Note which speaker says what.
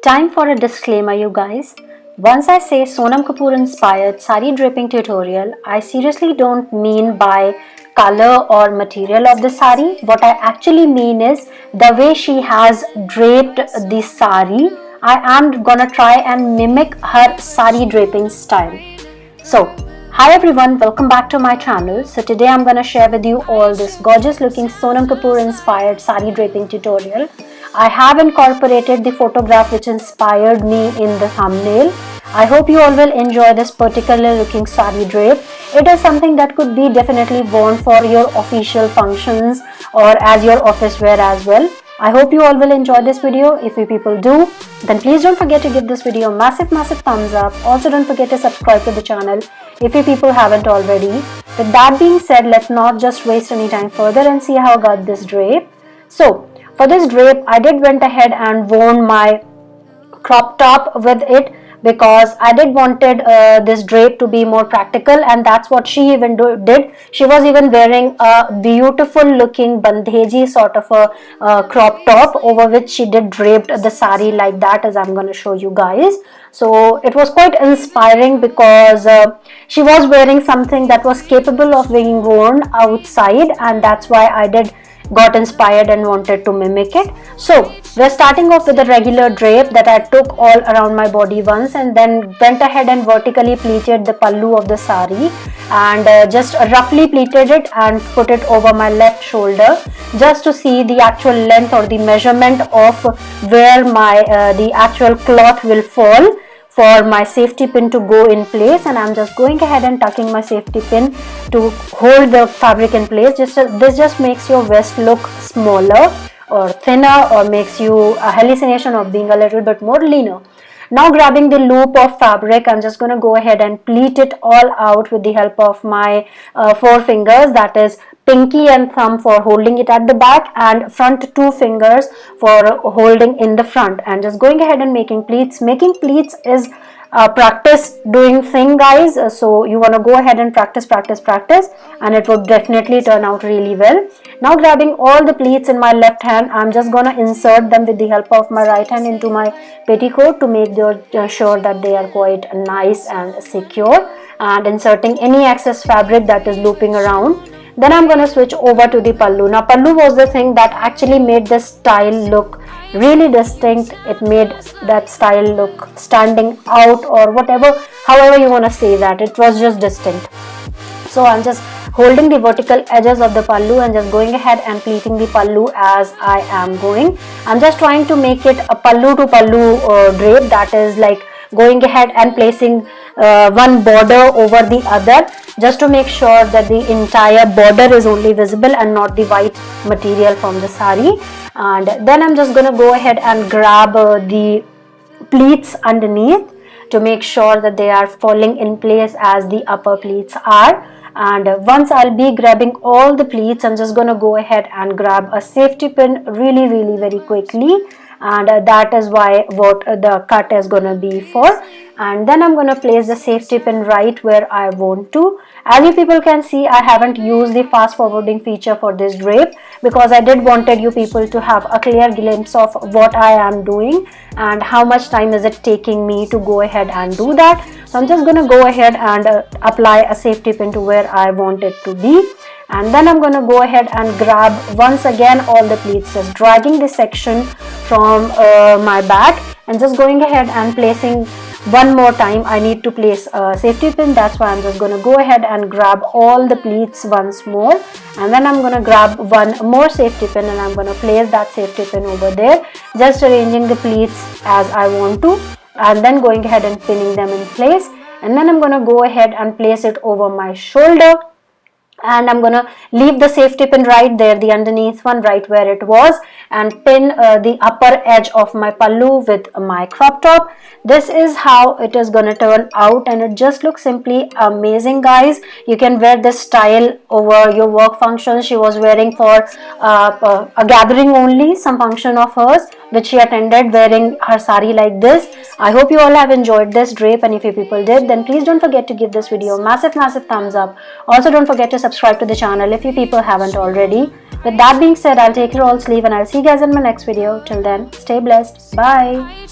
Speaker 1: Time for a disclaimer, you guys. Once I say Sonam Kapoor inspired sari draping tutorial, I seriously don't mean by color or material of the sari. What I actually mean is the way she has draped the sari. I am gonna try and mimic her sari draping style. So, hi everyone, welcome back to my channel. So today I'm gonna share with you all this gorgeous looking Sonam Kapoor inspired sari draping tutorial. I have incorporated the photograph which inspired me in the thumbnail. I hope you all will enjoy this particular looking sari drape. It is something that could be definitely worn for your official functions or as your office wear as well. I hope you all will enjoy this video. If you people do, then please don't forget to give this video a massive thumbs up. Also don't forget to subscribe to the channel if you people haven't already. With that being said, let's not just waste any time further and see how I got this drape. So for this drape, I did went ahead and worn my crop top with it because I did wanted this drape to be more practical, and that's what she even did. She was even wearing a beautiful looking bandheji sort of a crop top over which she did draped the sari like that, as I'm going to show you guys. So it was quite inspiring because she was wearing something that was capable of being worn outside, and that's why I did got inspired and wanted to mimic it. So we're starting off with a regular drape that I took all around my body once, and then went ahead and vertically pleated the pallu of the sari and just roughly pleated it and put it over my left shoulder just to see the actual length or the measurement of where my the actual cloth will fall for my safety pin to go in place. And I'm just going ahead and tucking my safety pin to hold the fabric in place. This just makes your vest look smaller or thinner, or makes you a hallucination of being a little bit more leaner. Now grabbing the loop of fabric, I'm just going to go ahead and pleat it all out with the help of my four fingers, that is pinky and thumb for holding it at the back, and front two fingers for holding in the front, and just going ahead and making pleats. Making pleats is a practice doing thing, guys, so you want to go ahead and practice, and it will definitely turn out really well. Now grabbing all the pleats in my left hand, I'm just gonna insert them with the help of my right hand into my petticoat to make sure that they are quite nice and secure, and inserting any excess fabric that is looping around. Then I'm going to switch over to the pallu. Now pallu was the thing that actually made this style look really distinct. It made that style look standing out, or whatever, however you want to say that. It was just distinct. So I'm just holding the vertical edges of the pallu and just going ahead and pleating the pallu as I am going. I'm just trying to make it a pallu to pallu drape, that is like going ahead and placing one border over the other, just to make sure that the entire border is only visible and not the white material from the sari. And then I'm just going to go ahead and grab the pleats underneath to make sure that they are falling in place as the upper pleats are. And once I'll be grabbing all the pleats, I'm just going to go ahead and grab a safety pin really very quickly, and that is why what the cut is going to be for. And then I'm going to place the safety pin right where I want to. As you people can see, I haven't used the fast forwarding feature for this drape because I did wanted you people to have a clear glimpse of what I am doing and how much time is it taking me to go ahead and do that. So I'm just going to go ahead and apply a safety pin to where I want it to be. And then I'm going to go ahead and grab once again all the pleats, just dragging this section from my back and just going ahead and placing one more time. I need to place a safety pin, that's why I'm just going to go ahead and grab all the pleats once more, and then I'm going to grab one more safety pin and I'm going to place that safety pin over there, just arranging the pleats as I want to, and then going ahead and pinning them in place. And then I'm going to go ahead and place it over my shoulder, and I'm gonna leave the safety pin right there, the underneath one right where it was, and pin the upper edge of my pallu with my crop top. This is how it is gonna turn out, and it just looks simply amazing, guys. You can wear this style over your work functions. She was wearing for a gathering only, some function of hers which she attended, wearing her sari like this. I hope you all have enjoyed this drape, and if you people did, then please don't forget to give this video a massive thumbs up. Also don't forget to subscribe to the channel if you people haven't already. With that being said, I'll take your all's leave and I'll see you guys in my next video. Till then, stay blessed. Bye.